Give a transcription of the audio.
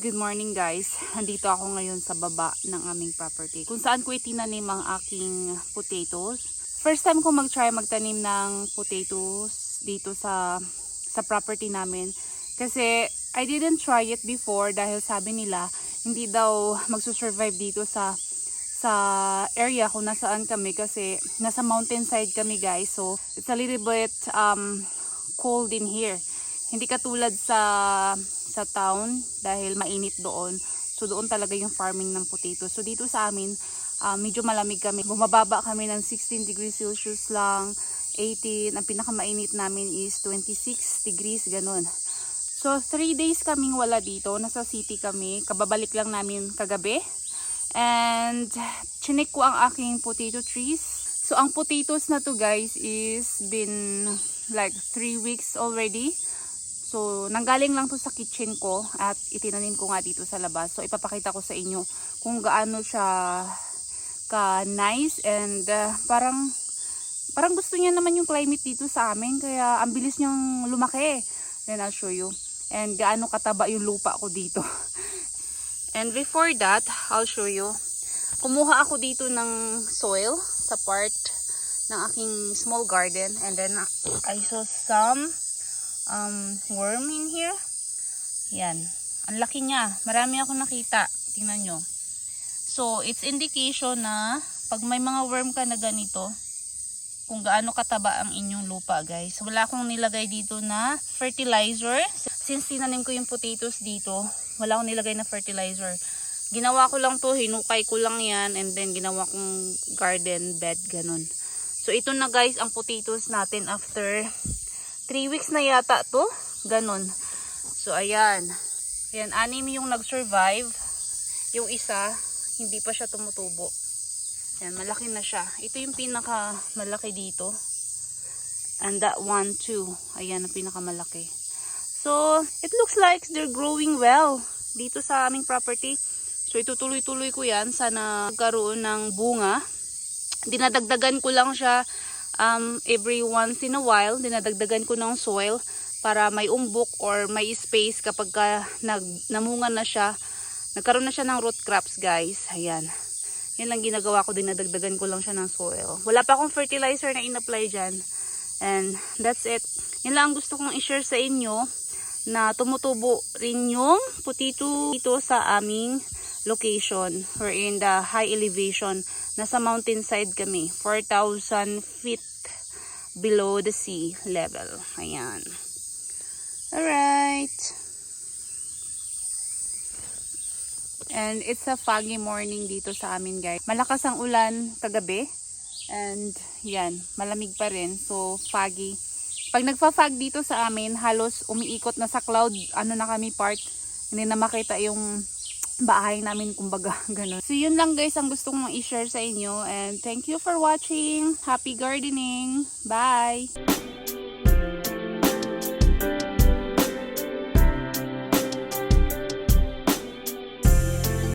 Good morning guys, nandito ako ngayon sa baba ng aming property kung saan ko itinanim ang aking potatoes. First time ko mag-try magtanim ng potatoes dito sa property namin kasi I didn't try it before dahil sabi nila hindi daw magsusurvive dito sa area kung nasaan kami kasi nasa mountainside kami guys, so it's a little bit cold in here. Hindi katulad sa town dahil mainit doon. So doon talaga yung farming ng potato. So dito sa amin, medyo malamig kami. Bumababa kami ng 16 degrees Celsius lang, 18. Ang pinakamainit namin is 26 degrees, ganun. So 3 days kaming wala dito. Nasa city kami. Kababalik lang namin kagabi. And chinik ko ang aking potato trees. So ang potatoes na to guys is been like 3 weeks already. So, nanggaling lang to sa kitchen ko at itinanim ko nga dito sa labas. So, ipapakita ko sa inyo kung gaano siya ka-nice and parang gusto niya naman yung climate dito sa amin. Kaya, ang bilis niyang lumaki. Then, I'll show you. And gaano kataba yung lupa ko dito. And before that, I'll show you. Kumuha ako dito ng soil sa part ng aking small garden. And then, I saw some worm in here. Yan. Ang laki niya. Marami ako nakita. Tingnan nyo. So, it's indication na pag may mga worm ka na ganito, kung gaano kataba ang inyong lupa, guys. Wala akong nilagay dito na fertilizer. Since tinanim ko yung potatoes dito, wala akong nilagay na fertilizer. Ginawa ko lang to, hinukay ko lang yan, and then ginawa kong garden bed, ganun. So, ito na guys, ang potatoes natin after 3 weeks na yata to. Ganon. So, ayan. Ayan, 6 yung nag-survive. Yung isa, hindi pa siya tumutubo. Ayan, malaki na siya. Ito yung pinaka-malaki dito. And that one too. Ayan, ang pinaka-malaki. So, it looks like they're growing well dito sa aming property. So, itutuloy-tuloy ko yan. Sana magkaroon ng bunga. Dinadagdagan ko lang siya every once in a while. Dinadagdagan ko ng soil para may umbok or may space kapag namunga na siya. Nagkaroon na siya ng root crops guys. Ayan. Yan lang ginagawa ko. Dinadagdagan ko lang siya ng soil. Wala pa akong fertilizer na in-apply dyan. And that's it. Yan lang gusto kong i-share sa inyo na tumutubo rin yung potato dito sa aming location. We're in the high elevation. Nasa mountainside kami. 4,000 feet below the sea level. Ayan. Alright. And it's a foggy morning dito sa amin guys. Malakas ang ulan kagabi. And yan, malamig pa rin. So foggy. Pag nagfa-fog dito sa amin, halos umiikot na sa cloud. Ano na kami part. Hindi na makita yung bahay namin, kumbaga, ganun. So, yun lang guys ang gusto kong i-share sa inyo. And thank you for watching. Happy gardening. Bye!